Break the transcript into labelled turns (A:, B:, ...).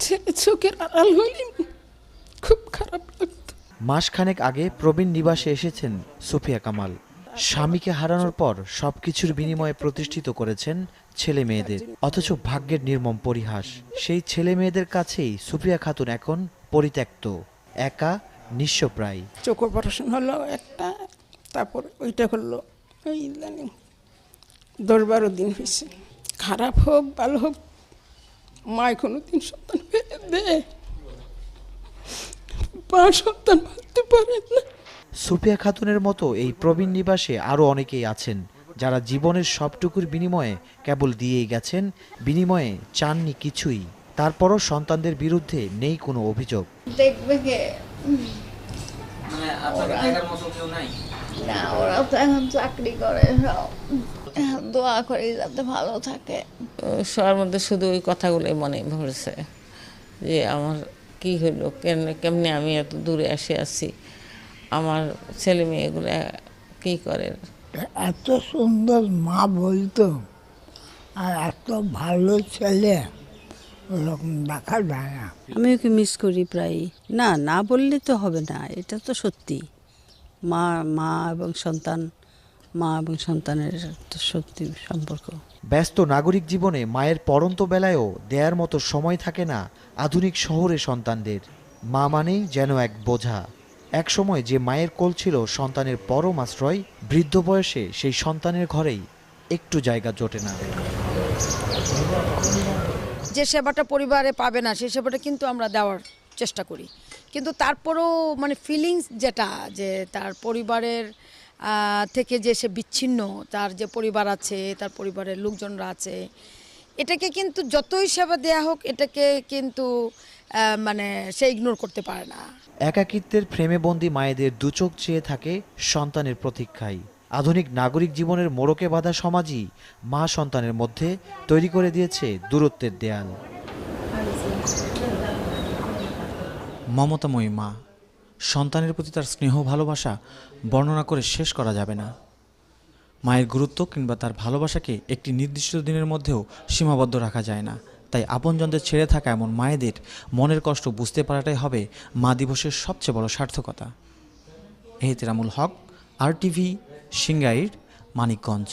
A: ছেলে চোখের আড়াল হইলে খুব খারাপ লাগতো।
B: মাসখানেক আগে প্রবীণ নিবাসে এসেছেন সুফিয়া কামাল। স্বামীকে হারানোর পর সবকিছুর বিনিময়ে প্রতিষ্ঠিত করেছেন ছেলে মেয়েদের, অথচ ভাগ্যের নির্মম পরিহাস। সেই ছেলে মেয়েদের কাছেই সুফিয়া খাতুন এখন পরিত্যক্ত, একা, নিঃস্বপ্রায়।
A: চোখ অপারেশন হলো একটা, তারপর ওইটা হলো ওই ইদানিং 10-12 দিন হয়েছে। খারাপ হোক ভালো হোক, মায় কোনো 3 সন্তান দেয়, 5 সন্তান মারতে পারে না।
B: সুফিয়া খাতুনের মতো এই প্রবীণ নিবাসে আরও অনেকেই আছেন যারা জীবনের সবটুকুর বিনিময়ে কেবল দিয়েই গেছেন, বিনিময়ে চাননি কিছুই। তারপরও সন্তানদের বিরুদ্ধে নেই কোনো অভিযোগ।
C: দেখবে কে? না, ওরা তো এখন চাকরি করে সব। এখন দোয়া করি যাতে ভালো থাকে।
D: সবার মধ্যে শুধু ওই কথাগুলোই মনে পড়ছে যে আমার কি হলো, কেমনে আমি এত দূরে এসে আছি, আমার ছেলে মেয়েগুলো কি করে।
E: এত সুন্দর মা বলতো, আর এত ভালো ছেলে ওরকম দেখা যায় না।
F: আমি ওকে মিস করি প্রায়। না না বললে তো হবে না, এটা তো সত্যি। মা এবং সন্তান, মা এবং সন্তানের তো সত্যি সম্পর্ক।
B: ব্যস্ত নাগরিক জীবনে মায়ের পরন্ত বেলায়ও দেয়ার মতো সময় থাকে না আধুনিক শহরে সন্তানদের। মা মানেই যেন এক বোঝা। এক সময় যে মায়ের কোল ছিল সন্তানের পরম আশ্রয়, বৃদ্ধ বয়সে সেই সন্তানের ঘরেই একটু জায়গা জোটে না।
G: যে সেবাটা পরিবারে পাবে না, সেই সেবাটা কিন্তু আমরা দেওয়ার চেষ্টা করি। কিন্তু তারপরেও মানে ফিলিংস যেটা, যে তার পরিবারের থেকে যে সে বিচ্ছিন্ন, তার যে পরিবার আছে, তার পরিবারের লোকজনরা আছে, এটাকে কিন্তু যতই সেবা দেয়া হোক, এটাকে কিন্তু মানে সে ইগনোর করতে পারে না।
B: একাকিত্বের ফ্রেমে বন্দি মায়েদের দুচোখ চেয়ে থাকে সন্তানের প্রতীক্ষায়। আধুনিক নাগরিক জীবনের মোড়কে বাঁধা সমাজই মা সন্তানের মধ্যে তৈরি করে দিয়েছে দূরত্বের দেয়াল। মমতাময়ী মা, সন্তানের প্রতি তার স্নেহ ভালোবাসা বর্ণনা করে শেষ করা যাবে না। মায়ের গুরুত্ব কিংবা তার ভালোবাসাকে একটি নির্দিষ্ট দিনের মধ্যেও সীমাবদ্ধ রাখা যায় না। তাই আপনজনদের ছেড়ে থাকা এমন মায়েদের মনের কষ্ট বুঝতে পারাটাই হবে মা দিবসের সবচেয়ে বড় সার্থকতা। এহতেরামুল হক, RTV, সিংগাইর, মানিকগঞ্জ।